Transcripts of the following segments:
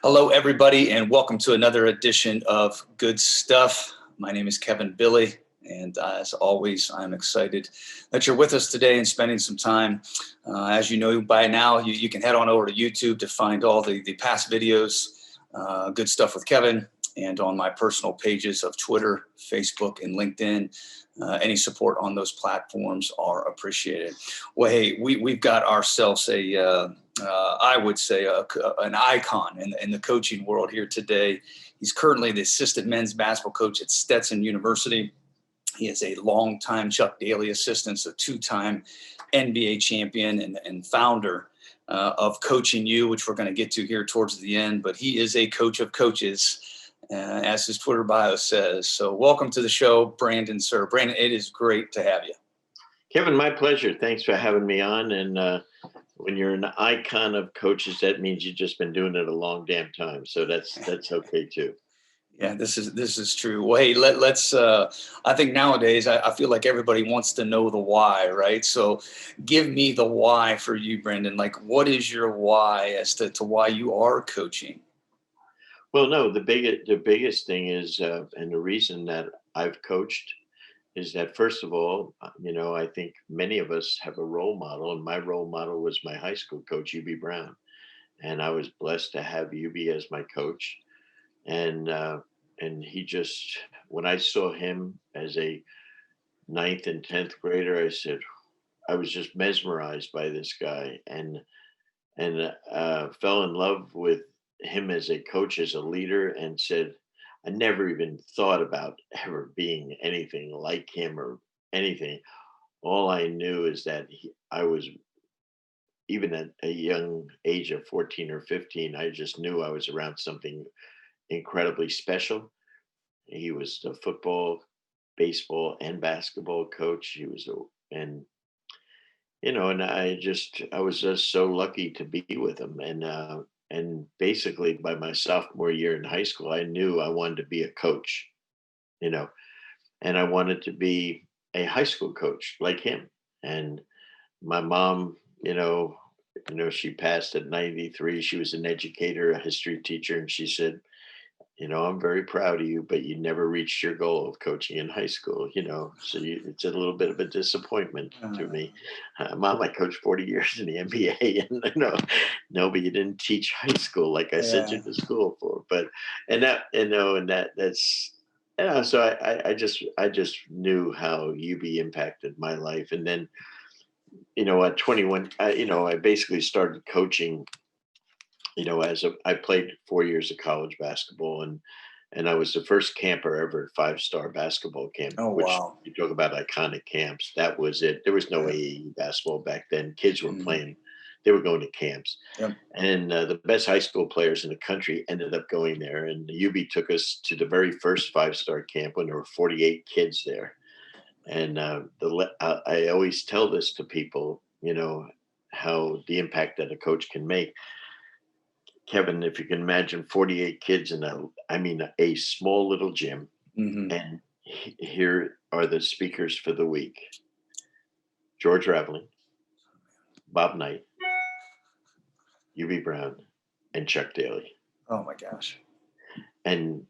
Hello, everybody, and welcome to another edition of Good Stuff. My name is Kevin Bille, and as always, I'm excited that you're with us today and spending some time. As you know by now, you can head on over to YouTube to find all the past videos, Good Stuff with Kevin, and on my personal pages of Twitter, Facebook, and LinkedIn. Any support on those platforms are appreciated. Well, hey, we've got ourselves I would say an icon in the coaching world here today. He's currently the assistant men's basketball coach at Stetson University. He is a longtime Chuck Daly assistant, a two-time NBA champion and founder of Coaching You, which we're going to get to here towards the end. But he is a coach of coaches, as his Twitter bio says. So welcome to the show, Brendan Suhr. Brendan, it is great to have you. Kevin, my pleasure. Thanks for having me on. And when you're an icon of coaches, that means you've just been doing it a long damn time. So that's okay too. Yeah, this is true. Well, hey, let's. I think nowadays I feel like everybody wants to know the why, right? So, give me the why for you, Brendan. Like, what is your why as to why you are coaching? Well, no, the biggest thing is, and the reason that I've coached is that, first of all, I think many of us have a role model, and my role model was my high school coach, UB Brown, and I was blessed to have UB as my coach. And he just, when I saw him as a ninth and 10th grader, I was just mesmerized by this guy, and fell in love with him as a coach, as a leader, and said, I never even thought about ever being anything like him or anything. All I knew is that I was, even at a young age of 14 or 15, I just knew I was around something incredibly special. He was the football, baseball, and basketball coach. And I was just so lucky to be with him. And basically by my sophomore year in high school, I knew I wanted to be a coach, you know, and I wanted to be a high school coach like him. And my mom, she passed at 93. She was an educator, a history teacher, and she said, I'm very proud of you, but you never reached your goal of coaching in high school, so it's a little bit of a disappointment to me. Mom, I coached 40 years in the NBA, and no, but you didn't teach high school like I sent you to school for. But, so I just knew how UB impacted my life. And then, at 21, I basically started coaching. I played 4 years of college basketball, and I was the first camper ever at 5-star basketball camp. Oh, which wow. you talk about iconic camps. That was it. There was no AAU basketball back then. Kids were playing; they were going to camps, and the best high school players in the country ended up going there. And the UB took us to the very first 5-star camp when there were 48 kids there. And I always tell this to people, how the impact that a coach can make. Kevin, if you can imagine 48 kids in a small little gym, and here are the speakers for the week: George Raveling, Bob Knight, UB Brown, and Chuck Daly. Oh my gosh. And,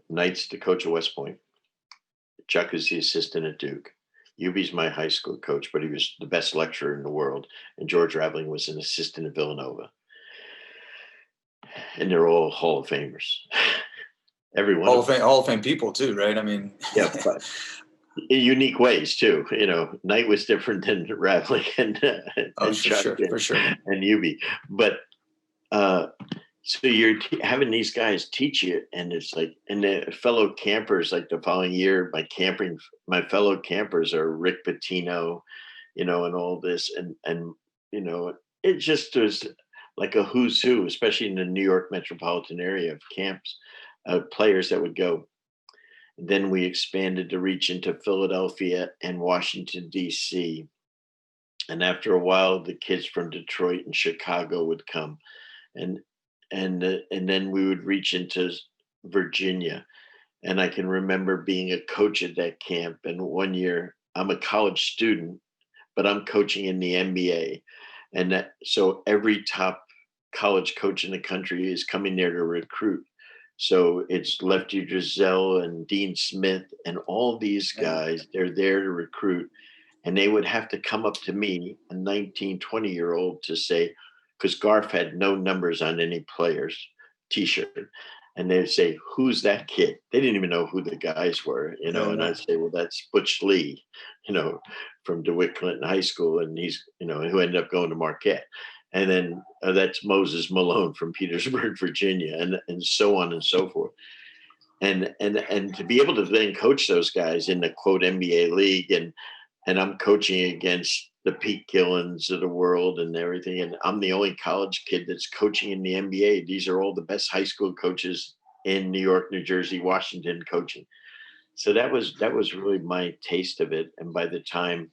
Knight's the coach of West Point. Chuck is the assistant at Duke. UB's my high school coach, but he was the best lecturer in the world. And George Raveling was an assistant at Villanova. And they're all Hall of Famers. Everyone. Hall of Fame people too, right? I mean, yeah, but in unique ways too. Knight was different than Raveling and Chuck for sure. And UB. But so you're having these guys teach you, and it's like, and the fellow campers, like the following year, my fellow campers are Rick Pitino, and all this, and it just was like a who's who, especially in the New York metropolitan area of camps, players that would go. Then we expanded to reach into Philadelphia and Washington, D.C. And after a while, the kids from Detroit and Chicago would come. And then we would reach into Virginia. And I can remember being a coach at that camp. And one year, I'm a college student, but I'm coaching in the NBA. And so every top college coach in the country is coming there to recruit. So it's Lefty Driesell and Dean Smith and all these Yeah. guys, they're there to recruit. And they would have to come up to me, a 19, 20-year-old, to say, because Garf had no numbers on any player's t-shirt. And they'd say, who's that kid? They didn't even know who the guys were, and I'd say, well, that's Butch Lee, from DeWitt Clinton High School. And he's, who ended up going to Marquette. And then that's Moses Malone from Petersburg, Virginia, and so on and so forth. And to be able to then coach those guys in the quote NBA league, and I'm coaching against the Pete Gillens of the world and everything. And I'm the only college kid that's coaching in the NBA. These are all the best high school coaches in New York, New Jersey, Washington coaching. So that was really my taste of it. And by the time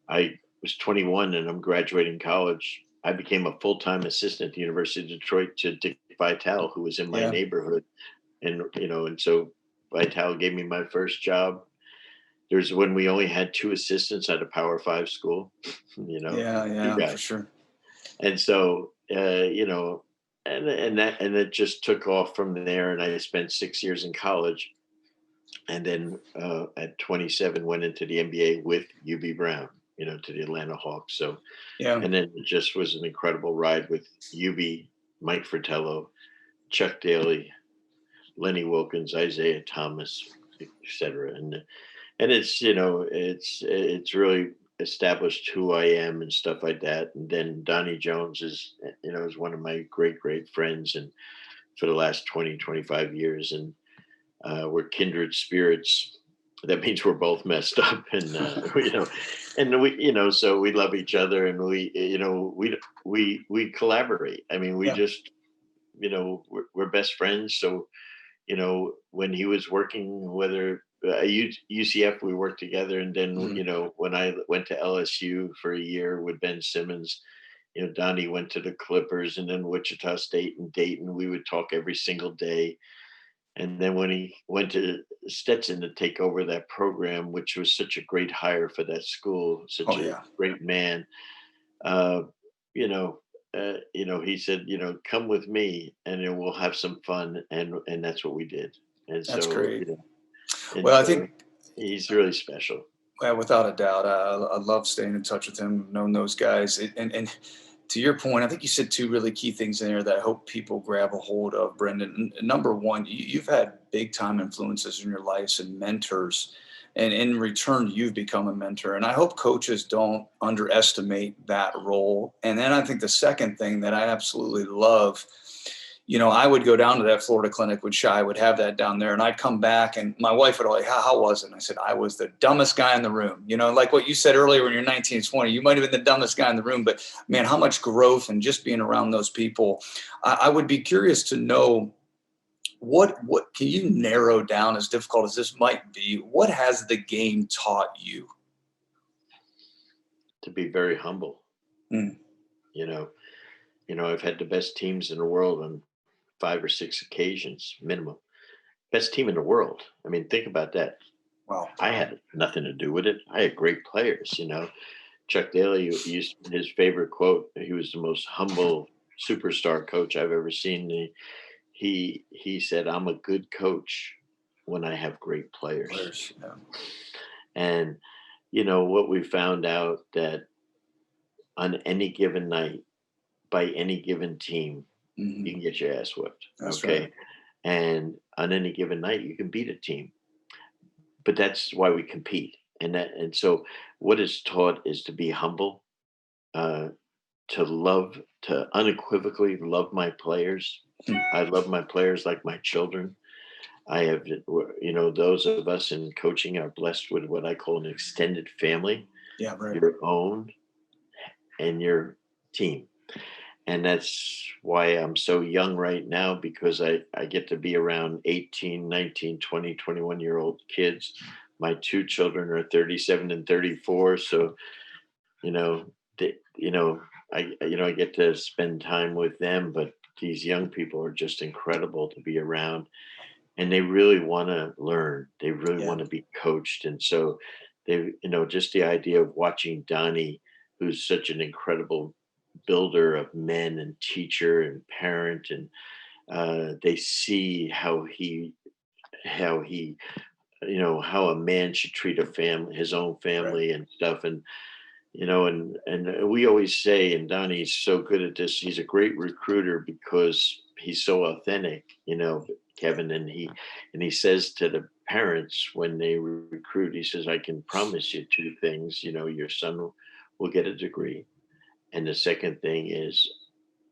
I was 21 and I'm graduating college, I became a full-time assistant at the University of Detroit to Dick Vitale, who was in my neighborhood. And, and so Vitale gave me my first job. There's when we only had 2 assistants at a Power 5 school, Yeah, for sure. And so, and it just took off from there. And I spent 6 years in college, and then at 27 went into the NBA with UB Brown, to the Atlanta Hawks. So, and then it just was an incredible ride with UB, Mike Fratello, Chuck Daly, Lenny Wilkins, Isaiah Thomas, etc. And it's it's really established who I am and stuff like that. And then Donnie Jones is one of my great friends, and for the last 20-25 years, and we're kindred spirits. That means we're both messed up, and and we so we love each other, and we collaborate. I mean, we just we're best friends. So when he was working, whether UCF, we worked together. And then, when I went to LSU for a year with Ben Simmons, Donnie went to the Clippers, and then Wichita State and Dayton, we would talk every single day. And then when he went to Stetson to take over that program, which was such a great hire for that school, such a great man, he said, come with me and then we'll have some fun. And that's what we did. And that's so, great. Well, I think he's really special. Well, without a doubt, I love staying in touch with him, knowing those guys. And to your point, I think you said 2 really key things in there that I hope people grab a hold of, Brendan. Number one, you've had big time influences in your lives and mentors. And in return, you've become a mentor. And I hope coaches don't underestimate that role. And then I think the second thing that I absolutely love, I would go down to that Florida clinic with Shy, would have that down there, and I'd come back and my wife would always, how was it? And I said, I was the dumbest guy in the room. Like what you said earlier, when you're 19, 20, you might've been the dumbest guy in the room, but man, how much growth and just being around those people. I would be curious to know what can you narrow down, as difficult as this might be, what has the game taught you? To be very humble. I've had the best teams in the world on 5 or 6 occasions minimum. Best team in the world. I mean, think about that. Wow. I had nothing to do with it. I had great players. Chuck Daly used his favorite quote. He was the most humble superstar coach I've ever seen. He said, I'm a good coach when I have great players. Yeah. And what we found out, that on any given night, by any given team, you can get your ass whipped. That's okay. Right. And on any given night, you can beat a team. But that's why we compete. And so what is taught is to be humble, to unequivocally love my players. I love my players like my children. I have, those of us in coaching are blessed with what I call an extended family. Yeah, right. Your own and your team. And that's why I'm so young right now, because I get to be around 18, 19, 20, 21-year-old kids. My 2 children are 37 and 34. So, I get to spend time with them, but these young people are just incredible to be around, and they really want to learn. They really want to be coached. And so just the idea of watching Donnie, who's such an incredible builder of men and teacher and parent, and they see how he how a man should treat a family, his own Right. family and stuff. And and we always say, and Donnie's so good at this, he's a great recruiter because he's so authentic, Kevin. And he says to the parents when they recruit, he says, I can promise you two things. Your son will get a degree, and the second thing is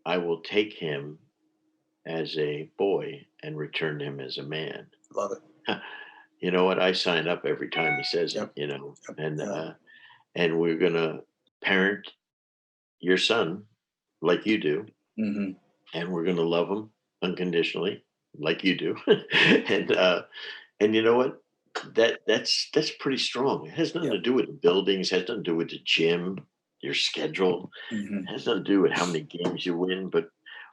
I will take him as a boy and return him as a man. Love it. You know what? I sign up every time he says it, Yep. Yep. and Yeah. we're gonna parent your son like you do, Hmm. and we're gonna love him unconditionally like you do. And you know what? That's pretty strong. It has nothing to Yep. do with the buildings, has nothing to do with the gym, your schedule, Hmm. has nothing to do with how many games you win. But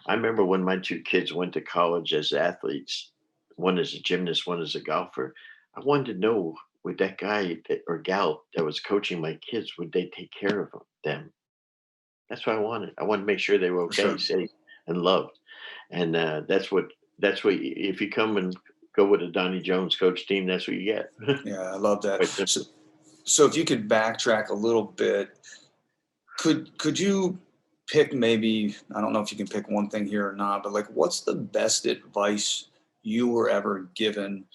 I remember when my two kids went to college as athletes, one is a gymnast, one is a golfer. I wanted to know, would that guy or gal that was coaching my kids, would they take care of them? That's what I wanted. I wanted to make sure they were For okay, sure. safe, and loved. And that's what if you come and go with a Donnie Jones coach team, that's what you get. Yeah, I love that. Quite So, simple. so if you could backtrack a little bit, could you pick, maybe, I don't know if you can pick one thing here or not, but like what's the best advice you were ever given,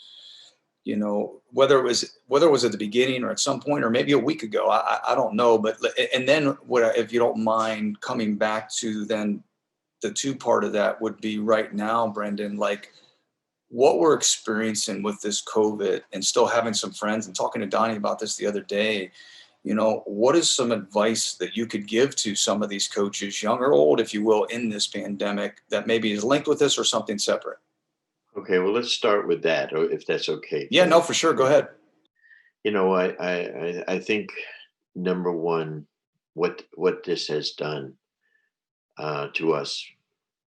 whether it was at the beginning or at some point or maybe a week ago, I don't know, but and then if you don't mind coming back to then the two part of that would be right now, Brendan, like what we're experiencing with this COVID and still having some friends and talking to Donnie about this the other day. What is some advice that you could give to some of these coaches, young or old, if you will, in this pandemic that maybe is linked with this or something separate? Okay, well, let's start with that, or if that's okay, Yeah, no, Kevin. for sure. Go ahead. I think number one, what this has done to us.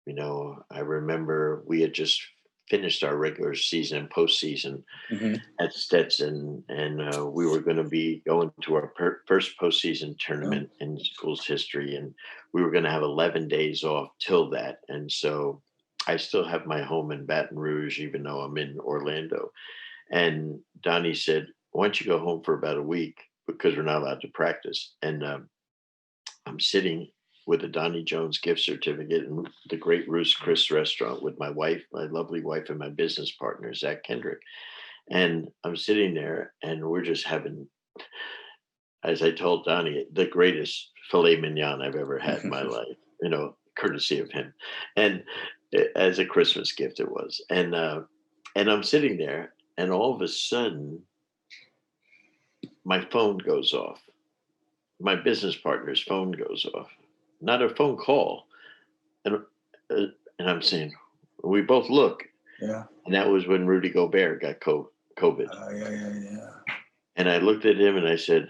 I remember we had just finished our regular season and postseason Hmm. at Stetson, and we were going to be going to our first postseason Yeah. tournament in school's history, and we were going to have 11 days off till that. And so I still have my home in Baton Rouge, even though I'm in Orlando. And Donnie said, "Why don't you go home for about a week because we're not allowed to practice?" And I'm sitting with a Donnie Jones gift certificate in the Great Roost Chris restaurant with my wife, my lovely wife, and my business partner, Zach Kendrick. And I'm sitting there and we're just having, as I told Donnie, the greatest filet mignon I've ever had in my life, courtesy of him. And as a Christmas gift it was. And I'm sitting there and all of a sudden my phone goes off. My business partner's phone goes off. Not a phone call. And uh, and I'm saying, we both look, Yeah. and that was when Rudy Gobert got COVID. Yeah, yeah, yeah. And I looked at him and I said,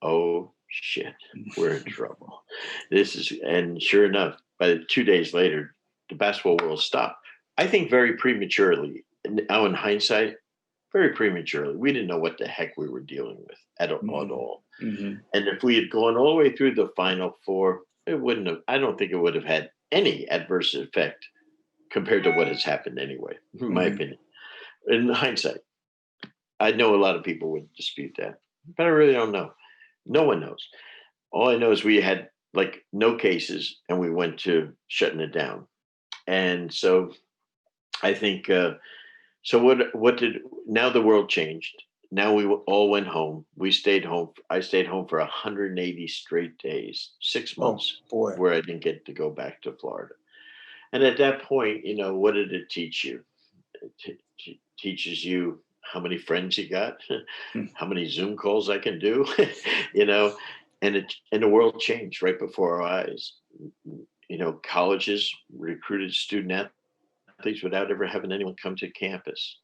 "Oh shit, we're in trouble." And sure enough, by 2 days later, the basketball world stopped. I think very prematurely. Now in hindsight, very prematurely. We didn't know what the heck we were dealing with at Hmm. all. Hmm. And if we had gone all the way through the Final Four, it wouldn't have. I don't think it would have had any adverse effect compared to what has happened anyway, in my Hmm. opinion. In hindsight, I know a lot of people would dispute that, but I really don't know. No one knows. All I know is we had like no cases and we went to shutting it down. And so I think, so what did, now the world changed. Now we all went home. We stayed home. I stayed home for 180 straight days, six Oh months boy. where I didn't get to go back to Florida. And at that point, what did it teach you? Teaches you how many friends you got, Hmm. how many Zoom calls I can do, you know, and the world changed right before our eyes. Colleges recruited student athletes without ever having anyone come to campus.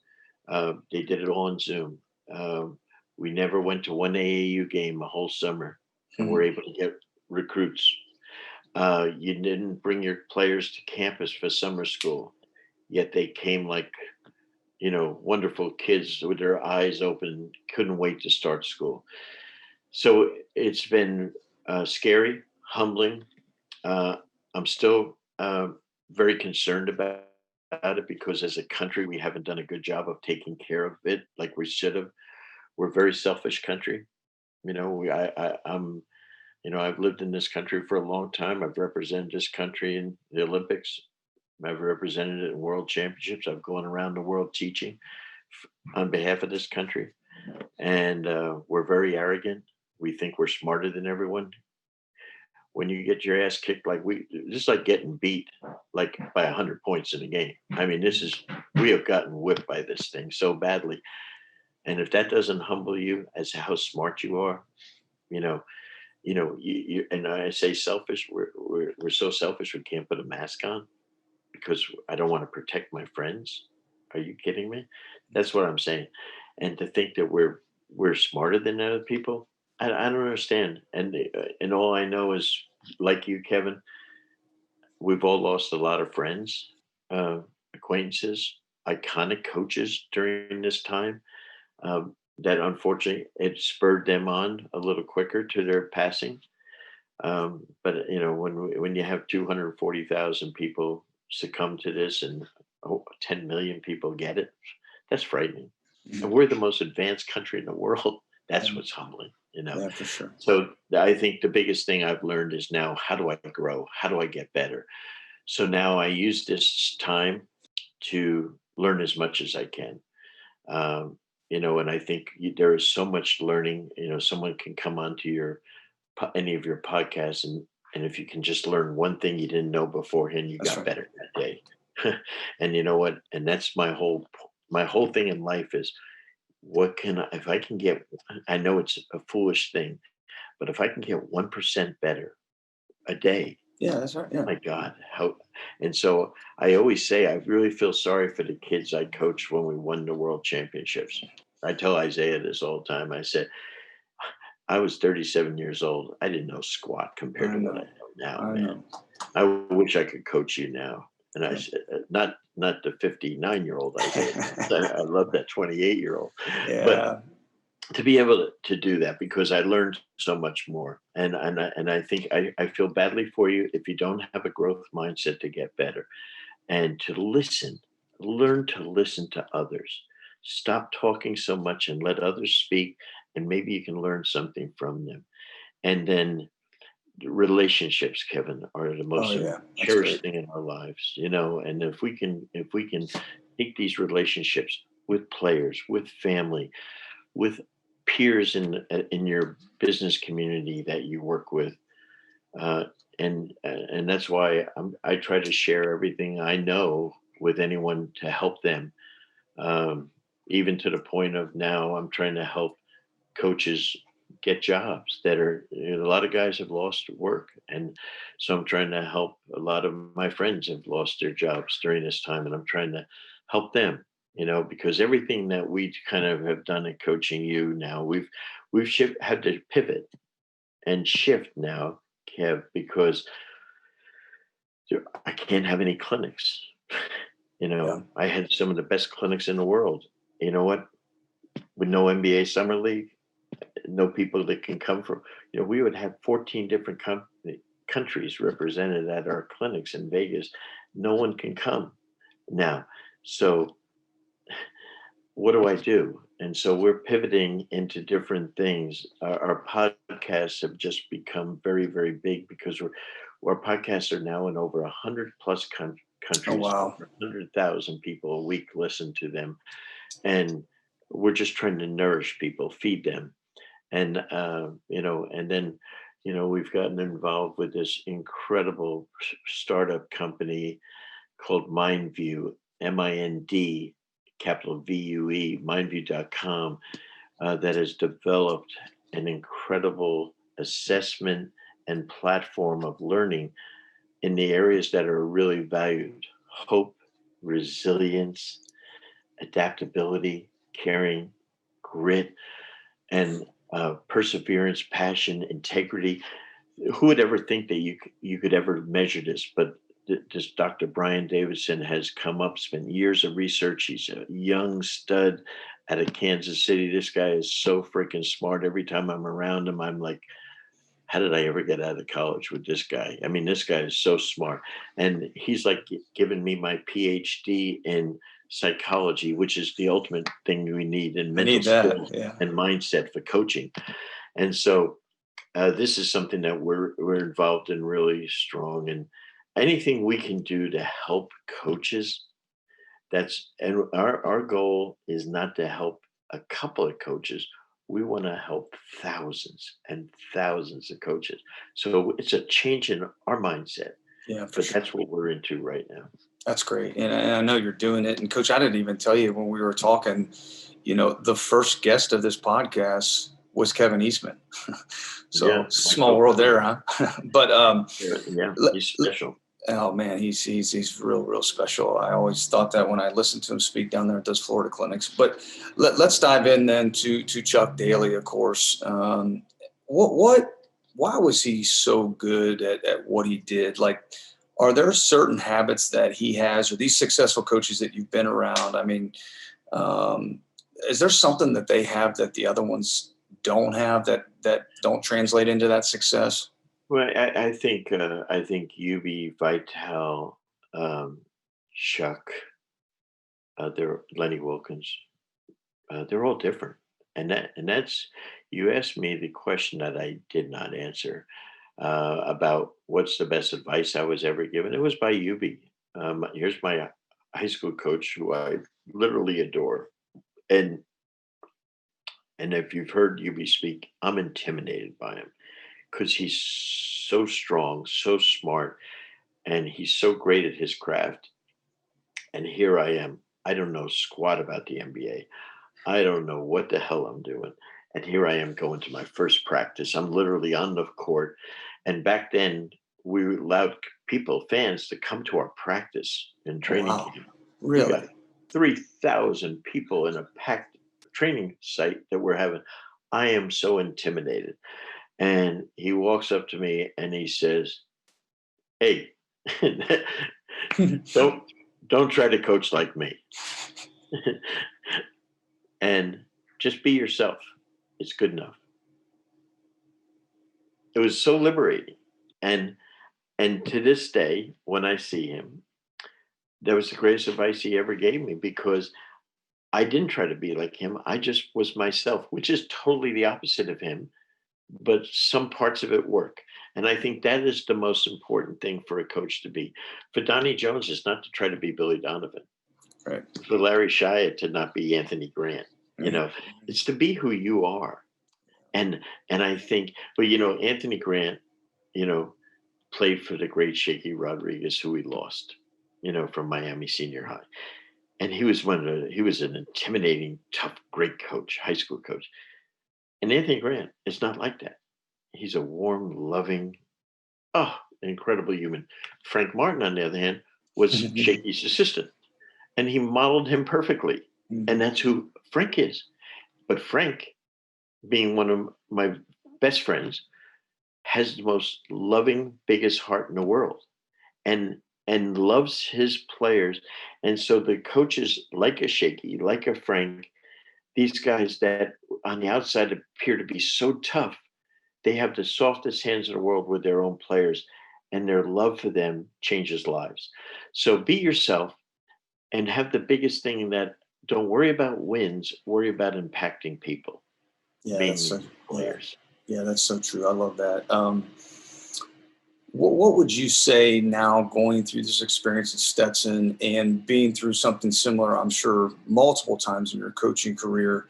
They did it all on Zoom. We never went to one AAU game a whole summer, and Hmm. we're able to get recruits. You didn't bring your players to campus for summer school, yet they came like wonderful kids with their eyes open, couldn't wait to start school. So it's been scary, humbling, Uh, I'm still very concerned about it because as a country, we haven't done a good job of taking care of it like we should have. We're a very selfish country. I'm I've lived in this country for a long time. I've represented this country in the Olympics. I've represented it in world championships. I've gone around the world teaching on behalf of this country. And we're very arrogant. We think we're smarter than everyone. When you get your ass kicked, like just like getting beat like by 100 points in a game. I mean, we have gotten whipped by this thing so badly. And if that doesn't humble you as to how smart you are, you know, and I say selfish. We're so selfish we can't put a mask on because I don't want to protect my friends. Are you kidding me? That's what I'm saying. And to think that we're smarter than other people, I don't understand. And all I know is, like you, Kevin, we've all lost a lot of friends, acquaintances, iconic coaches during this time. That unfortunately it spurred them on a little quicker to their passing. But when you have 240,000 people succumb to this and 10 million people get it, that's frightening. And Mhm. we're the most advanced country in the world. That's Yeah, what's humbling. yeah, for sure. So I think the biggest thing I've learned is now, how do I grow? How do I get better? So now I use this time to learn as much as I can. Um, and I think there is so much learning. Someone can come onto any of your podcasts, and if you can just learn one thing you didn't know beforehand, you That's got right. better that day. And you know what? And that's my whole thing in life is, what can I, if I can get, I know it's a foolish thing, but if I can get 1% better a day, Yeah, that's right. Yeah. my God, how. And so I always say, I really feel sorry for the kids I coached when we won the world championships. I tell Isaiah this all the time. I said, I was 37 years old. I didn't know squat compared I to what I know. know now, I man. know. I wish I could coach you now. And I Yeah. said, not the 59-year-old Isaiah. I love that 28-year-old. But Yeah. to be able to do that, because I learned so much more. And I think I feel badly for you if you don't have a growth mindset to get better and to listen, learn to listen to others. Stop talking so much and let others speak, and maybe you can learn something from them. And then relationships, Kevin, are the Oh, most yeah. That's great. cherished thing in our lives. And if we can take these relationships with players, with family, with peers in your business community that you work with, uh, and that's why I try to share everything I know with anyone to help them, um, even to the point of now I'm trying to help coaches get jobs that are, a lot of guys have lost work, and so I'm trying to help. A lot of my friends have lost their jobs during this time, and I'm trying to help them, because everything that we kind of have done in coaching you now, had to pivot and shift now, Kev, because I can't have any clinics. Yeah. I had some of the best clinics in the world. You know what? With no NBA summer league, no people that can come from, we would have 14 different countries represented at our clinics in Vegas. No one can come now. So what do I do? And so we're pivoting into different things. Our podcasts have just become very, very big because our podcasts are now in over 100 plus Oh, countries. wow. Over 100,000 people a week listen to them. And we're just trying to nourish people, feed them. And then we've gotten involved with this incredible startup company called MindView, MIND, capital VUE, mindview.com, that has developed an incredible assessment and platform of learning in the areas that are really valued: hope, resilience, adaptability, caring, grit, and perseverance, passion, integrity. Who would ever think that you could ever measure this? But this Dr. Brian Davidson has come up, spent years of research. He's a young stud out of Kansas City. This guy is so freaking smart. Every time I'm around him, I'm like, how did I ever get out of college with this guy? I mean, this guy is so smart. And he's like giving me my PhD in psychology, which is the ultimate thing we need in I mental need that. skills Yeah. and mindset for coaching. And so this is something that we're involved in really strong. And anything we can do to help coaches, and our goal is not to help a couple of coaches. We want to help thousands and thousands of coaches. So it's a change in our mindset, Yeah, for but sure. that's what we're into right now. That's great. And I know you're doing it. And Coach, I didn't even tell you when we were talking, the first guest of this podcast was Kevin Eastman. Yeah, So my small world co-founder. there, huh? But Yeah, le- he's special. oh man, he's real special. I always thought that when I listened to him speak down there at those Florida clinics. But let's dive in then to Chuck Daly, of course. What why was he so good at what he did? Like, are there certain habits that he has, or these successful coaches that you've been around? I mean, um, is there something that they have that the other ones don't have that don't translate into that success? Well, I think UB Vital, Chuck, they're Lenny Wilkins. They're all different, and that's you asked me the question that I did not answer about what's the best advice I was ever given. It was by UB. Here's my high school coach who I literally adore, and and if you've heard UB speak, I'm intimidated by him because he's so strong, so smart, and he's so great at his craft. And here I am. I don't know squat about the NBA. I don't know what the hell I'm doing. And here I am going to my first practice. I'm literally on the court. And back then, we allowed people, fans, to come to our practice in training Wow, camp. We got really? 3,000 people in a packed training site that we're having. I am so intimidated. And he walks up to me and he says, "Hey, don't don't try to coach like me." And just be yourself. It's good enough. It was so liberating. And and to this day, when I see him, that was the greatest advice he ever gave me because I didn't try to be like him. I just was myself, which is totally the opposite of him, but some parts of it work. And I think that is the most important thing for a coach to be. For Donnie Jones, is not to try to be Billy Donovan. Right. For Larry Shyatt to not be Anthony Grant. You Mhm. know, it's to be who you are. And and I think, but Anthony Grant, you know, played for the great Shaky Rodriguez, who we lost, from Miami Senior High. And he was an intimidating, tough, great coach, high school coach. And Anthony Grant is not like that. He's a warm, loving, incredible human. Frank Martin, on the other hand, was Shaky's assistant, and he modeled him perfectly. And Mhm. that's who Frank is. But Frank, being one of my best friends, has the most loving, biggest heart in the world, and loves his players. And so the coaches, like a Shaky, like a Frank, these guys that on the outside appear to be so tough, they have the softest hands in the world with their own players, and their love for them changes lives. So be yourself and have the biggest thing, that don't worry about wins, worry about impacting people, Yeah, that's being so. Yeah, players. yeah, that's so true. I love that. What would you say now, going through this experience at Stetson and being through something similar? I'm sure multiple times in your coaching career,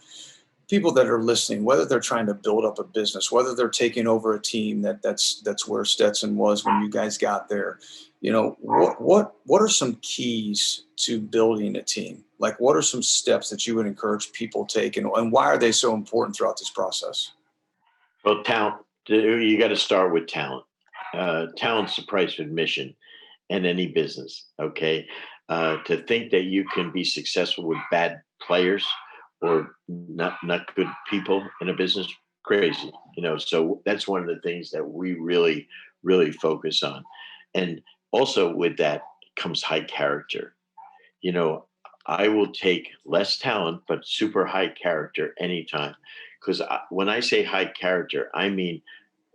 people that are listening, whether they're trying to build up a business, whether they're taking over a team that's where Stetson was when you guys got there. What are some keys to building a team? Like, what are some steps that you would encourage people take, and why are they so important throughout this process? Well, talent, you got to start with talent. Talent's the price of admission in any business. Okay. To think that you can be successful with bad players or not good people in a business, crazy. So that's one of the things that we really focus on. And also with that comes high character. you know, I will take less talent but super high character anytime. Because when I say high character, I mean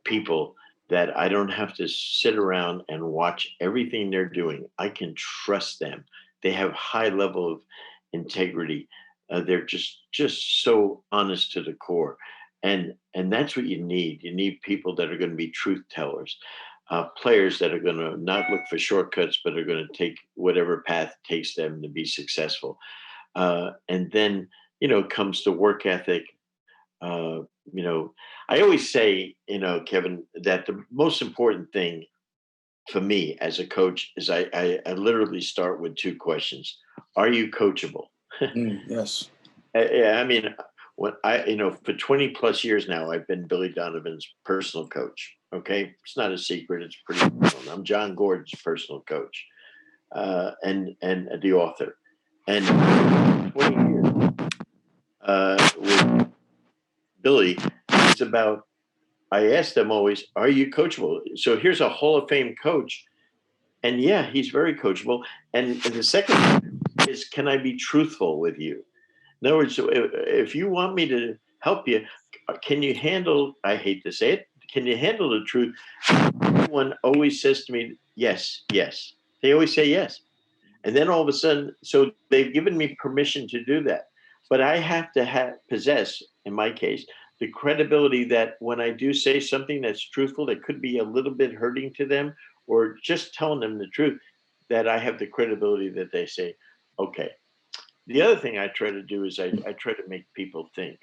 people that I don't have to sit around and watch everything they're doing. I can trust them. They have high level of integrity. They're just so honest to the core, and that's what you need. You need people that are going to be truth tellers, players that are going to not look for shortcuts, but are going to take whatever path takes them to be successful. And then comes to work ethic. Uh, you know, I always say, Kevin, that the most important thing for me as a coach is I literally start with two questions. Are you coachable? Yes. Yeah, I mean, when for 20 plus years now, I've been Billy Donovan's personal coach. Okay. It's not a secret. It's pretty known. I'm John Gordon's personal coach, and the author. And 20 years with Billy, it's about, I ask them always, are you coachable? So here's a Hall of Fame coach. And yeah, he's very coachable. And the second one is, can I be truthful with you? In other words, if you want me to help you, can you handle, I hate to say it, can you handle the truth? Everyone always says to me, yes, yes. They always say yes. And then all of a sudden, so they've given me permission to do that. But I have to possess, in my case, the credibility that when I do say something that's truthful, that could be a little bit hurting to them, or just telling them the truth, that I have the credibility that they say, okay. The other thing I try to do is I try to make people think.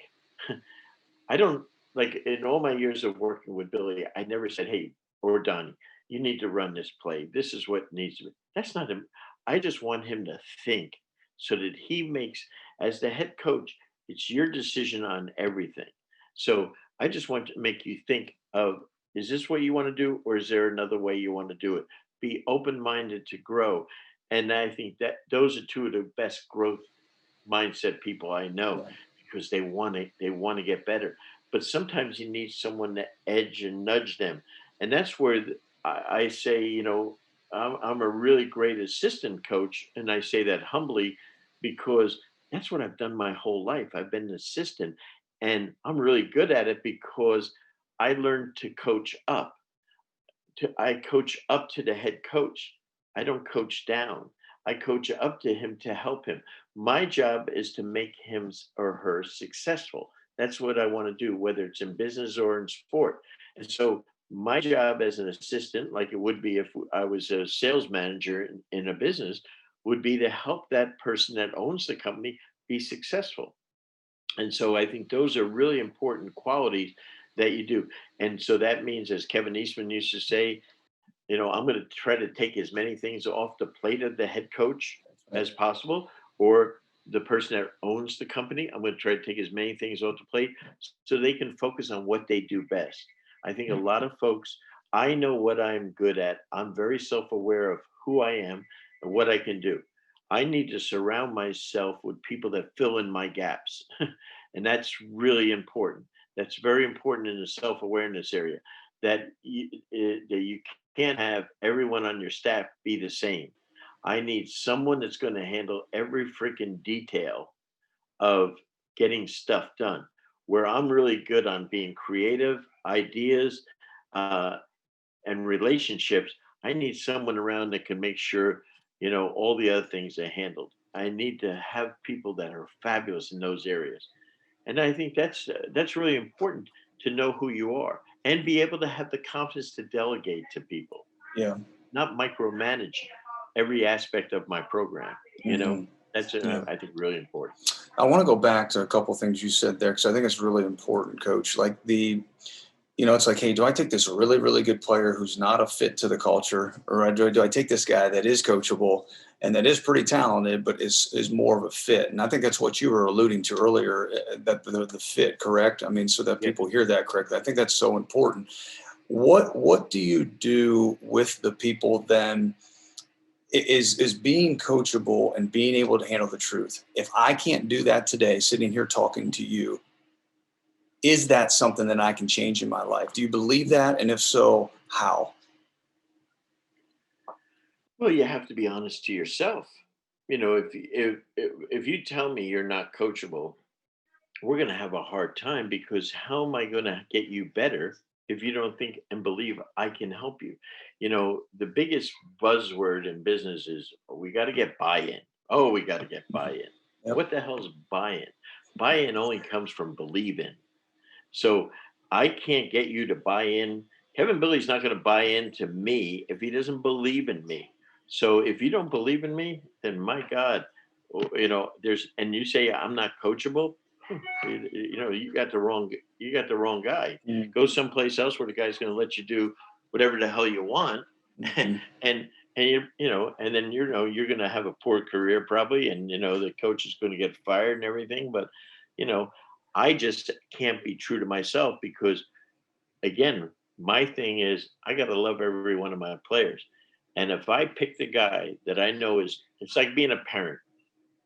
I don't, like, in all my years of working with Billy, I never said, hey, or Donnie, you need to run this play. This is what needs to be. That's not him. I just want him to think so that he makes, as the head coach, it's your decision on everything. So I just want to make you think of, is this what you want to do? Or is there another way you want to do it? Be open minded to grow. And I think that those are two of the best growth mindset people I know, Yeah. because they want to get better. But sometimes you need someone to edge and nudge them, and that's where I say, I'm a really great assistant coach, and I say that humbly because that's what I've done my whole life. I've been an assistant, and I'm really good at it because I learned to coach up. I coach up to the head coach. I don't coach down. I coach up to him to help him. My job is to make him or her successful. That's what I want to do, whether it's in business or in sport. And so my job as an assistant, like it would be if I was a sales manager in a business, would be to help that person that owns the company be successful. And so I think those are really important qualities that you do. And so that means, as Kevin Eastman used to say, I'm going to try to take as many things off the plate of the head coach as possible, or the person that owns the company. I'm going to try to take as many things off the plate so they can focus on what they do best. I think a lot of folks, I know what I'm good at. I'm very self aware of who I am and what I can do. I need to surround myself with people that fill in my gaps. And that's really important. That's very important in the self awareness area, that you can't have everyone on your staff be the same. I need someone that's going to handle every freaking detail of getting stuff done. Where I'm really good on being creative, ideas, uh, and relationships, I need someone around that can make sure, all the other things are handled. I need to have people that are fabulous in those areas. And I think that's really important, to know who you are and be able to have the confidence to delegate to people, Yeah. not micromanage every aspect of my program. Hmm. That's Yeah. I think really important. I want to go back to a couple things you said there because I think it's really important, Coach. Like it's like, hey, do I take this really, really good player who's not a fit to the culture, or do I take this guy that is coachable and that is pretty talented, but is more of a fit? And I think that's what you were alluding to earlier, that the fit, correct? I mean, so that Yeah. people hear that correctly. I think that's so important. What do you do with the people then? Is being coachable and being able to handle the truth. If I can't do that today, sitting here talking to you, is that something that I can change in my life? Do you believe that? And if so, how? Well, you have to be honest to yourself. If you tell me you're not coachable, we're going to have a hard time, because how am I going to get you better if you don't think and believe I can help you. The biggest buzzword in business is, "Oh, we got to get buy-in. Oh, we got to get buy-in." Yep. What the hell is buy-in? Buy-in only comes from believe in. So I can't get you to buy in. Kevin Bille's not going to buy into me if he doesn't believe in me. So if you don't believe in me, then my God, and you say I'm not coachable. You got the wrong guy. Mm-hmm. Go someplace else where the guy's going to let you do whatever the hell you want, and and and then you're going to have a poor career probably, and the coach is going to get fired and everything. But you know, I just can't be true to myself because, again, my thing is I got to love every one of my players, and if I pick the guy that I know it's like being a parent.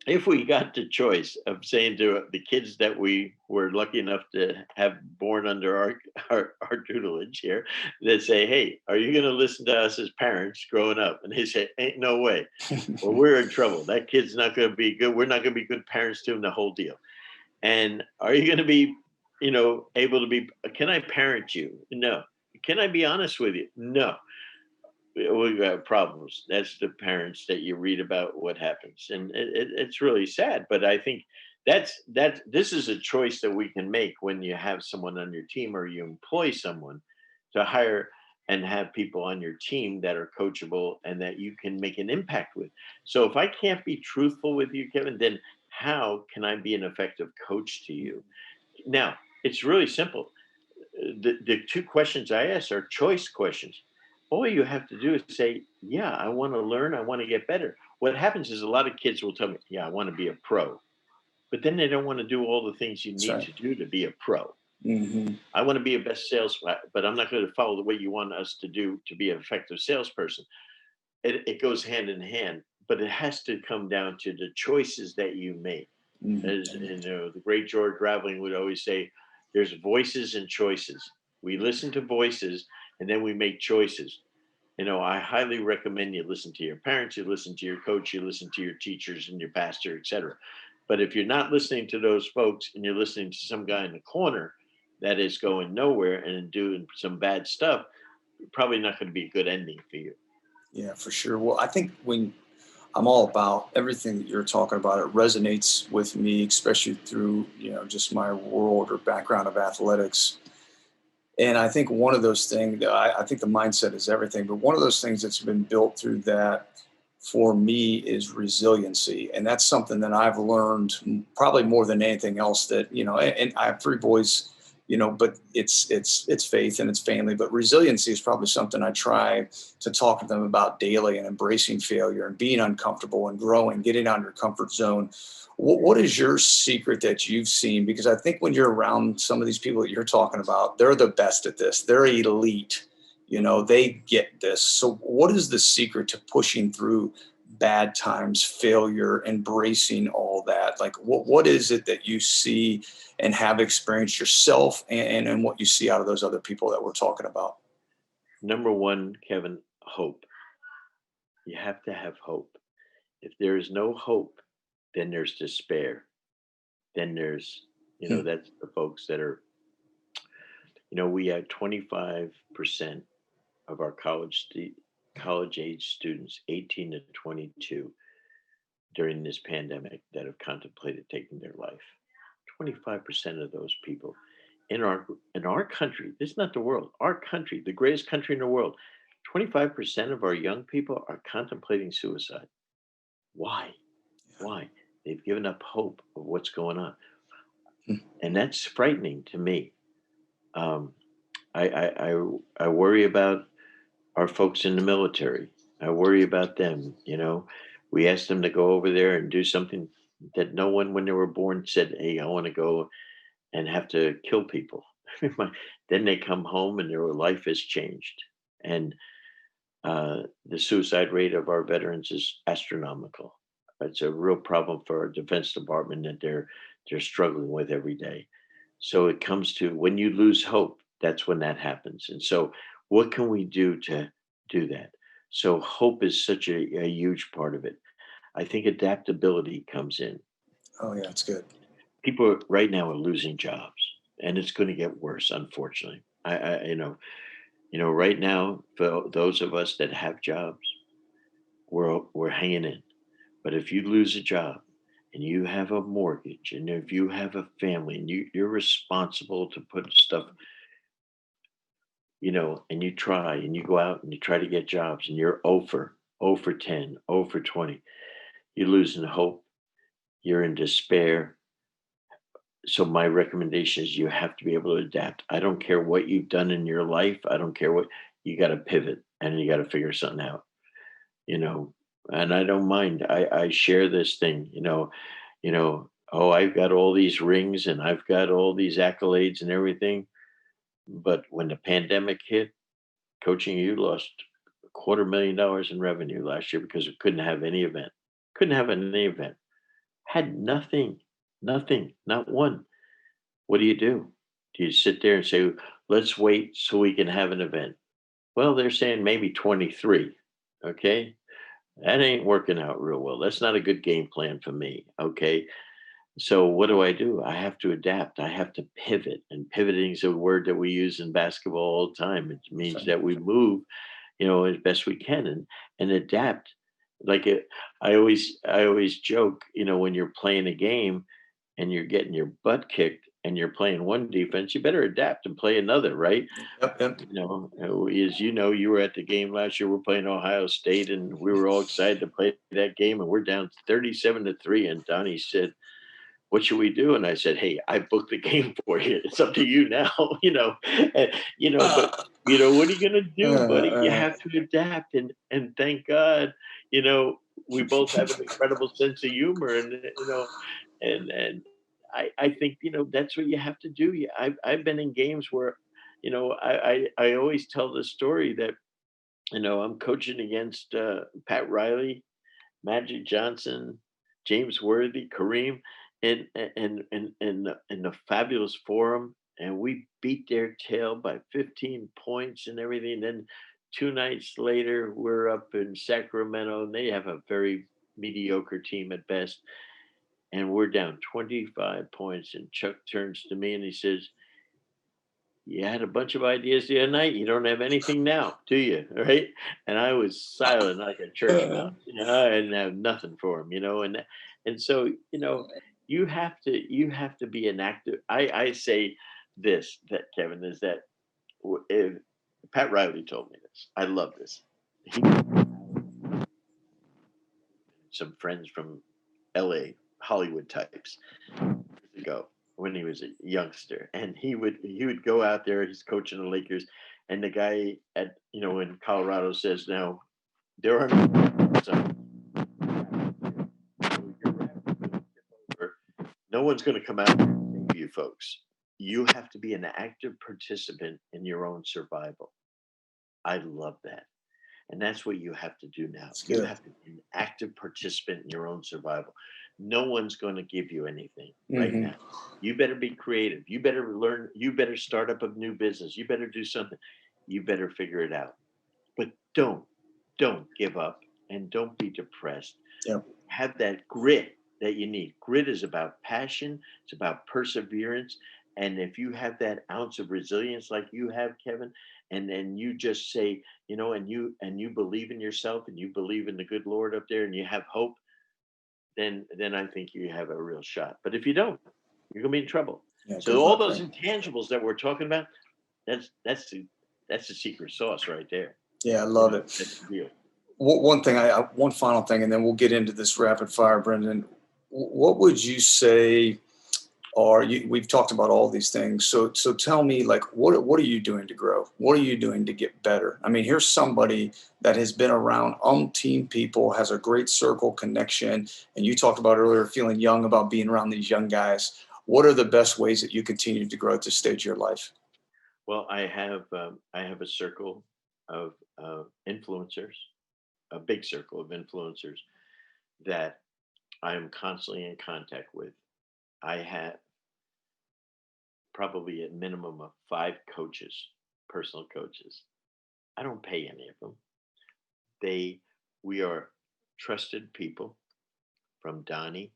If we got the choice of saying to the kids that we were lucky enough to have born under our tutelage here, that say, "Hey, are you going to listen to us as parents growing up?" And they say, "Ain't no way." Well, we're in trouble. That kid's not going to be good. We're not going to be good parents to him, the whole deal. And are you going to be, able to be? Can I parent you? No. Can I be honest with you? No. We got problems. That's the parents that you read about what happens, and it's really sad. But I think this is a choice that we can make when you have someone on your team or you employ someone to hire and have people on your team that are coachable and that you can make an impact with. So if I can't be truthful with you, Kevin, then how can I be an effective coach to you? Now, it's really simple. The two questions I ask are choice questions. All you have to do is say, "Yeah, I want to learn. I want to get better." What happens is a lot of kids will tell me, "Yeah, I want to be a pro," but then they don't want to do all the things you That's need right. to do to be a pro. Mm-hmm. I want to be a best sales, but I'm not going to follow the way you want us to do to be an effective salesperson. It goes hand in hand, but it has to come down to the choices that you make. As Mm-hmm. the great George Raveling would always say, there's voices and choices. We listen to voices and then we make choices. I highly recommend you listen to your parents, you listen to your coach, you listen to your teachers and your pastor, etc. But if you're not listening to those folks and you're listening to some guy in the corner that is going nowhere and doing some bad stuff, probably not going to be a good ending for you. Yeah, for sure. Well, I think when I'm all about everything that you're talking about, it resonates with me, especially through, just my world or background of athletics. And I think one of those things, I think the mindset is everything, but one of those things that's been built through that for me is resiliency. And that's something that I've learned probably more than anything else that, and I have three boys, but it's faith and it's family, but resiliency is probably something I try to talk to them about daily, and embracing failure and being uncomfortable and growing, getting out of your comfort zone. What is your secret that you've seen? Because I think when you're around some of these people that you're talking about, they're the best at this. They're elite. They get this. So, what is the secret to pushing through bad times, failure, embracing all that? Like, what is it that you see and have experienced yourself, and what you see out of those other people that we're talking about? Number one, Kevin, hope. You have to have hope. If there is no hope, then there's despair. Then there's, Hmm. that's the folks that are, we had 25% of our college age students, 18 to 22, during this pandemic that have contemplated taking their life. 25% of those people in our country, this is not the world, our country, the greatest country in the world, 25% of our young people are contemplating suicide. Why? Why? They've given up hope of what's going on. Hmm. And that's frightening to me. Um, I worry about our folks in the military. I worry about them. We asked them to go over there and do something that no one, when they were born, said, "Hey, I want to go and have to kill people." Then they come home and their life has changed. And the suicide rate of our veterans is astronomical. It's a real problem for our Defense Department that they're struggling with every day. So it comes to when you lose hope, that's when that happens. And so, what can we do to do that? So hope is such a huge part of it. I think adaptability comes in. Oh yeah, it's good. People right now are losing jobs, and it's going to get worse, unfortunately. Right now, for those of us that have jobs, we're hanging in. But if you lose a job and you have a mortgage and if you have a family and you're responsible to put stuff, and you try and you go out and you try to get jobs and you're over 10, over 20, you're losing hope, you're in despair. So my recommendation is you have to be able to adapt. I don't care what you've done in your life. I don't care what you got to pivot and you got to figure something out, you know. And I don't mind. I share this thing, oh, I've got all these rings and I've got all these accolades and everything. But when the pandemic hit, coaching you lost $250,000 in revenue last year because we couldn't have any event. Couldn't have any event. Had nothing, nothing, not one. What do? Do you sit there and say, let's wait so we can have an event? Well, they're saying maybe 23. Okay. That ain't working out real well. That's not a good game plan for me. Okay. So what do? I have to adapt. I have to pivot. And pivoting is a word that we use in basketball all the time. It means that we move, as best we can and adapt. Like I always joke, when you're playing a game and you're getting your butt kicked and you're playing one defense, you better adapt and play another, right? Yep, yep. As you know, you were at the game last year. We're playing Ohio State, and we were all excited to play that game. And we're down 37-3. And Donnie said, "What should we do?" And I said, "Hey, I booked the game for you. It's up to you now." And, but Uh, what are you gonna do, buddy? You uh, have to adapt, and thank God, you know, we both have an incredible sense of humor, and I think that's what you have to do. I've been in games where, I always tell the story that I'm coaching against Pat Riley, Magic Johnson, James Worthy, Kareem, and the fabulous forum, and we beat their tail by 15 points and everything. Then 2 nights later, we're up in Sacramento, and they have a very mediocre team at best, and we're down 25 points. And Chuck turns to me and he says, "You had a bunch of ideas the other night. You don't have anything now, do you?" Right? And I was silent like a church uh, mouse. I didn't have nothing for him, and so you have to be an active. I say this that Kevin is that if Pat Riley told me this. I love this. He some friends from L.A. Hollywood types years ago when he was a youngster, and he would go out there. He's coaching the Lakers, and the guy at in Colorado says, "Now there are no one's going to come out and save you folks. You have to be an active participant in your own survival." I love that. And that's what you have to do now. it's You good. have to be an active participant in your own survival. No one's going to give you anything right Hmm. now. You better be creative. You better learn. You better start up a new business. You better do something. You better figure it out. But don't give up and don't be depressed. Yep. Have that grit that you need. Grit is about passion, it's about perseverance. And if you have that ounce of resilience like you have, Kevin, and then you just say, and you believe in yourself and you believe in the good Lord up there and you have hope, then I think you have a real shot. But if you don't, you're gonna be in trouble. Yeah. So Good all luck, those man. intangibles that we're talking about, that's the secret sauce right there. Yeah, I love it. That's the deal. One final thing, and then we'll get into this rapid fire, Brendan. What would you say we've talked about all these things. So tell me, like, what are you doing to grow? What are you doing to get better? I mean, here's somebody that has been around umpteen people, has a great circle connection. And you talked about earlier feeling young about being around these young guys. What are the best ways that you continue to grow at this stage of your life? Well, I have a circle of influencers, a big circle of influencers that I am constantly in contact with. I have probably a minimum of 5 coaches, personal coaches. I don't pay any of them. They we are trusted people, from Donnie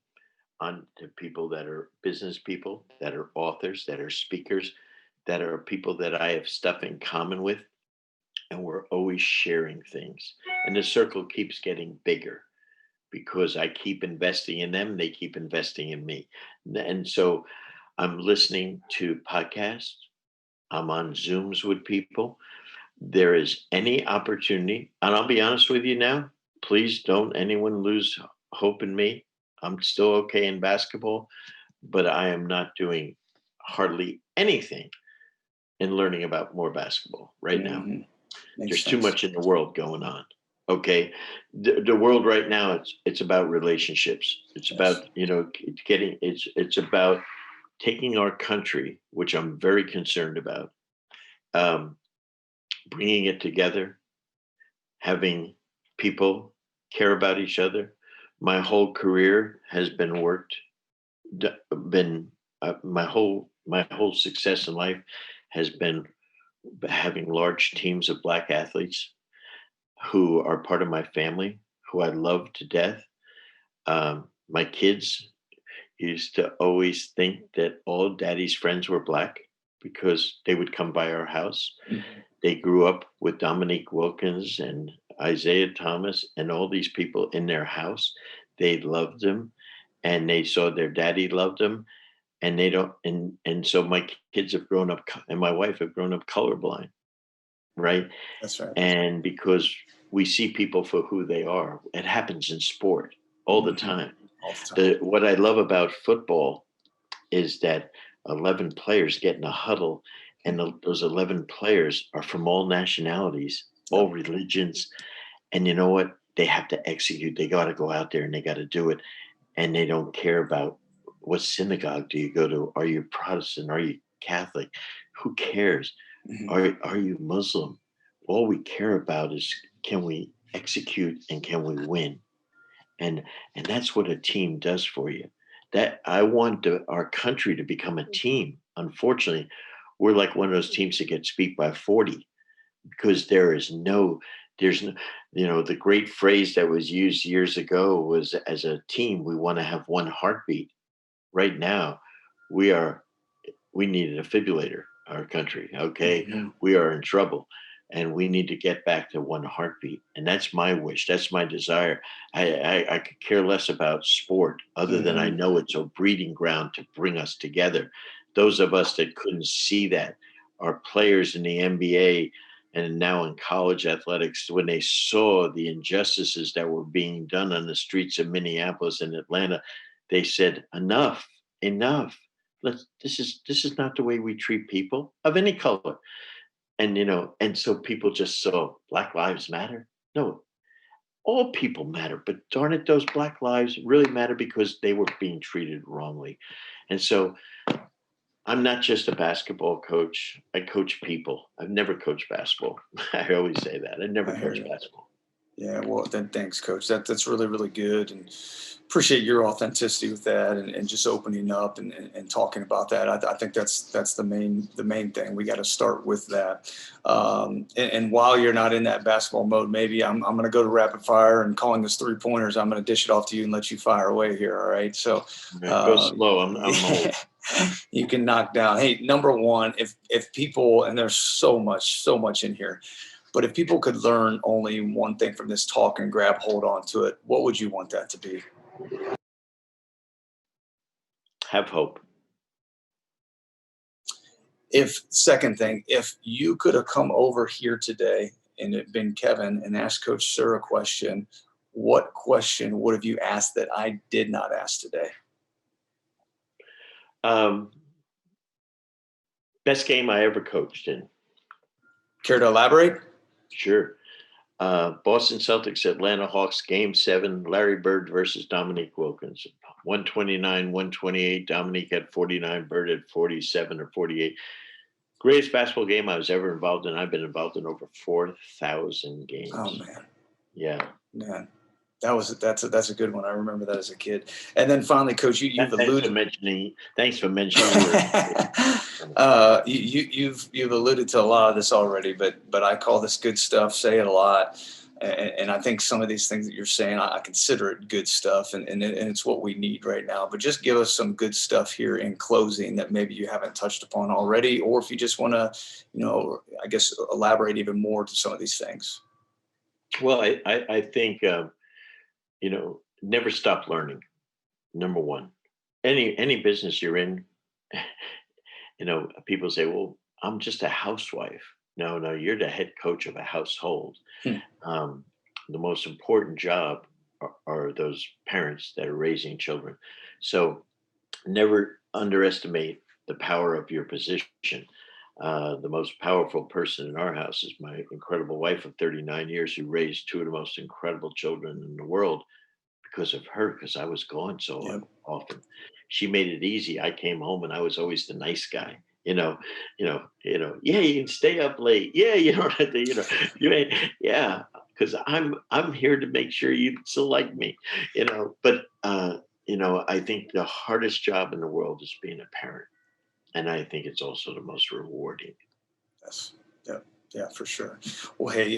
on to people that are business people, that are authors, that are speakers, that are people that I have stuff in common with, and we're always sharing things. And the circle keeps getting bigger because I keep investing in them, they keep investing in me. And so I'm listening to podcasts, I'm on Zooms with people. There is any opportunity, and I'll be honest with you now, please don't anyone lose hope in me. I'm still okay in basketball, but I am not doing hardly anything in learning about more basketball right now. Mhm. Makes There's too sense. much in the world going on. Okay, the world right now, it's about relationships. It's Yes. about getting. It's about taking our country, which I'm very concerned about, um, bringing it together, having people care about each other. My whole career has been worked, been my whole success in life has been having large teams of black athletes who are part of my family, who I love to death. My kids used to always think that all daddy's friends were black because they would come by our house. Mhm. They grew up with Dominique Wilkins and Isaiah Thomas and all these people in their house. They loved them and they saw their daddy loved them. And they don't, and so my kids have grown up and my wife have grown up colorblind, right? That's right. And because we see people for who they are, it happens in sport all the Mhm. time. All the time. What I love about football is that 11 players get in a huddle, and those 11 players are from all nationalities, all Yep. religions. And you know what? They have to execute. They got to go out there and they got to do it. And they don't care about what synagogue do you go to? Are you Protestant? Are you Catholic? Who cares? Mhm. Are you Muslim? All we care about is can we execute and can we win? And that's what a team does for you. That I want our country to become a team. Unfortunately, we're like one of those teams that gets beat by 40 because there's no, the great phrase that was used years ago was as a team, we want to have one heartbeat. Right now, we are we need a defibrillator, our country. Okay. Mhm. We are in trouble and we need to get back to one heartbeat. And that's my wish. That's my desire. I could care less about sport other than I Mhm. know it's a breeding ground to bring us together. Those of us that couldn't see that are players in the NBA and now in college athletics, when they saw the injustices that were being done on the streets of Minneapolis and Atlanta, they said, enough, enough. This is not the way we treat people of any color. And and so people just saw Black Lives Matter. No, all people matter, but darn it, those Black lives really matter because they were being treated wrongly. And so I'm not just a basketball coach. I coach people. I've never coached basketball. I always say that. I never I hear coached you. basketball. Yeah, well, then thanks, Coach. That's really, really good, and appreciate your authenticity with that, and just opening up and talking about that. I think that's the main thing. We got to start with that. And while you're not in that basketball mode, maybe I'm going to go to rapid fire and calling this 3 pointers. I'm going to dish it off to you and let you fire away here. All right. So Okay, go um, slow. I'm old. you can knock down. Hey, number one, if people, and there's so much in here, but if people could learn only one thing from this talk and grab hold on to it, what would you want that to be? Have hope. If second thing, if you could have come over here today and it been Kevin and asked Coach Suhr a question, what question would have you asked that I did not ask today? Um, Best game I ever coached in. Care to elaborate? Sure. Boston Celtics, Atlanta Hawks, Game 7, Larry Bird versus Dominique Wilkins. 129, 128. Dominique had 49, Bird had 47 or 48. Greatest basketball game I was ever involved in. I've been involved in over 4,000 Oh games. man, Yeah. man, that's a good one. I remember that as a kid. And then finally, Coach, you've Thanks for alluded. mentioning. Thanks for mentioning your. You've alluded to a lot of this already, but I call this good stuff. Say it a lot, And I think some of these things that you're saying, I consider it good stuff, and it's what we need right now. But just give us some good stuff here in closing that maybe you haven't touched upon already, or if you just want to, I guess, elaborate even more to some of these things. Well, I think, never stop learning. Number one, any business you're in, people say, well, I'm just a housewife. No, you're the head coach of a household. Hmm. The most important job are those parents that are raising children. So never underestimate the power of your position. The most powerful person in our house is my incredible wife of 39 years, who raised two of the most incredible children in the world because of her, because I was gone so Yep. often. She made it easy. I came home and I was always the nice guy. Yeah, you can stay up late. Yeah, you don't have to, you ain't, yeah, because I'm here to make sure you still like me, But I think the hardest job in the world is being a parent. And I think it's also the most rewarding. Yes. Yeah. Yeah, for sure. Well, hey,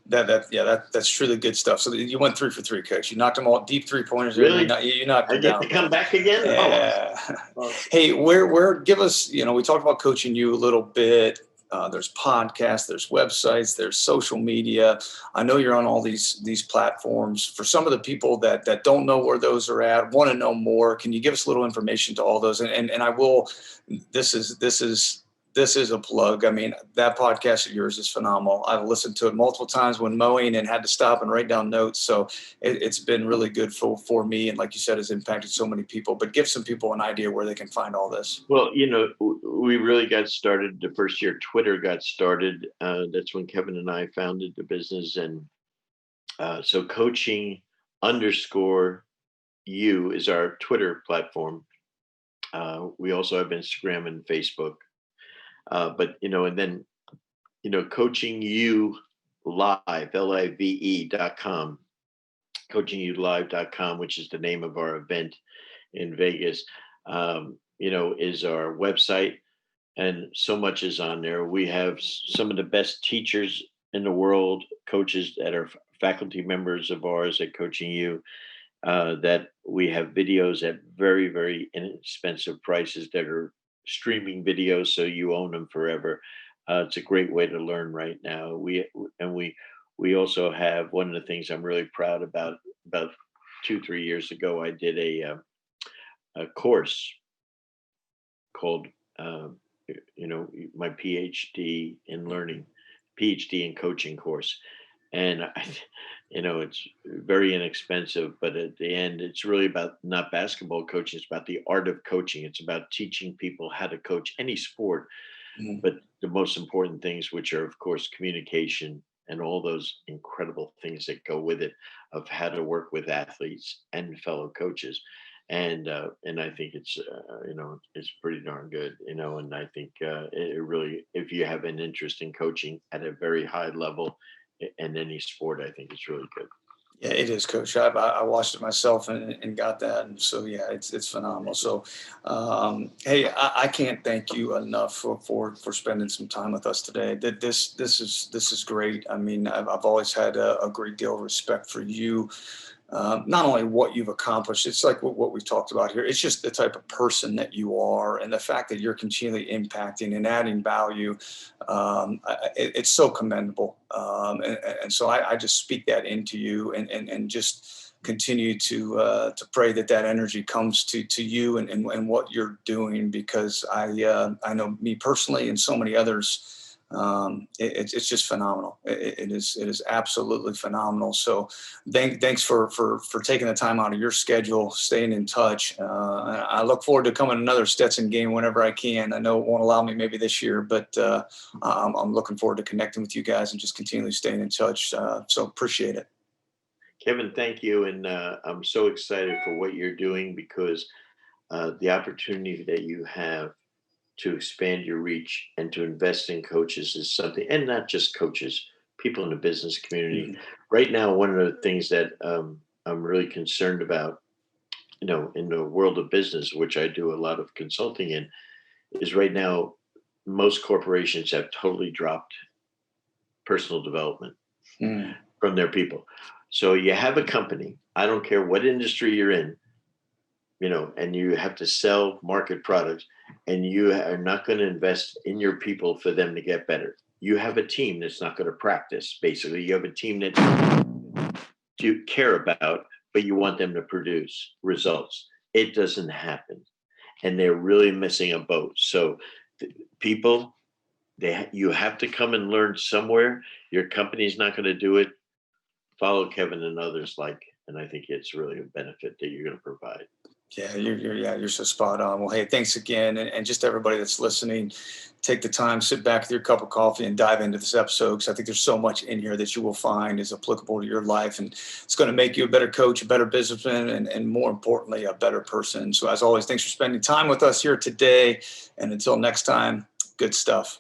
that's truly good stuff. So you went 3 for 3, coach. You knocked them all deep 3-pointers there. Really? You knocked I them get to down, come man. back again? Oh, Yeah. awesome. Hey, where give us, we talked about coaching you a little bit. There's podcasts, there's websites, there's social media. I know you're on all these platforms. For some of the people that don't know where those are at, want to know more, can you give us a little information to all those? And I will. This is a plug. I mean, that podcast of yours is phenomenal. I've listened to it multiple times when mowing and had to stop and write down notes. So it's been really good for me. And like you said, has impacted so many people. But give some people an idea where they can find all this. Well, we really got started the first year Twitter got started. That's when Kevin and I founded the business. And so coaching _you is our Twitter platform. We also have Instagram and Facebook. And then, coaching you live, live.com, coachingyoulive.com, which is the name of our event in Vegas, is our website. And so much is on there. We have some of the best teachers in the world, coaches that are faculty members of ours at Coaching You, that we have videos at very, very inexpensive prices that are streaming videos, so you own them forever. It's a great way to learn right now. We also have one of the things I'm really proud about. About 2-3 years ago, I did a course called my PhD in learning, PhD in coaching course, and it's very inexpensive, but at the end it's really about not basketball coaching, it's about the art of coaching. It's about teaching people how to coach any sport, Mhm. but the most important things, which are of course communication and all those incredible things that go with it, of how to work with athletes and fellow coaches. And I think it's pretty darn good, and I think it really, if you have an interest in coaching at a very high level in any sport, I think it's really good. Yeah, it is, Coach. I watched it myself and got that, and so yeah, it's phenomenal. So, hey, I can't thank you enough for spending some time with us today. That this is great. I mean, I've always had a great deal of respect for you. Not only what you've accomplished, it's like what we've talked about here. It's just the type of person that you are, and the fact that you're continually impacting and adding value. It's so commendable, and so I just speak that into you, and just continue to pray that energy comes to you and what you're doing, because I know me personally and so many others. It's just phenomenal. It is absolutely phenomenal. So thanks for taking the time out of your schedule, staying in touch. I look forward to coming to another Stetson game whenever I can. I know it won't allow me maybe this year, but I'm looking forward to connecting with you guys and just continually staying in touch. So appreciate it. Kevin, thank you, and I'm so excited for what you're doing, because the opportunity that you have to expand your reach and to invest in coaches is something, and not just coaches, people in the business community. Mhm. Right now, one of the things that I'm really concerned about, in the world of business, which I do a lot of consulting in, is right now most corporations have totally dropped personal development. Mm. from their people. So you have a company, I don't care what industry you're in, and you have to sell market products, and you are not going to invest in your people for them to get better. You have a team that's not going to practice. Basically, you have a team that you care about, but you want them to produce results. It doesn't happen. And they're really missing a boat. So people, you have to come and learn somewhere. Your company's not going to do it. Follow Kevin and others and I think it's really a benefit that you're going to provide. Yeah, you're so spot on. Well, hey, thanks again. And just everybody that's listening, take the time, sit back with your cup of coffee and dive into this episode, because I think there's so much in here that you will find is applicable to your life. And it's going to make you a better coach, a better businessman, and more importantly, a better person. So as always, thanks for spending time with us here today. And until next time, good stuff.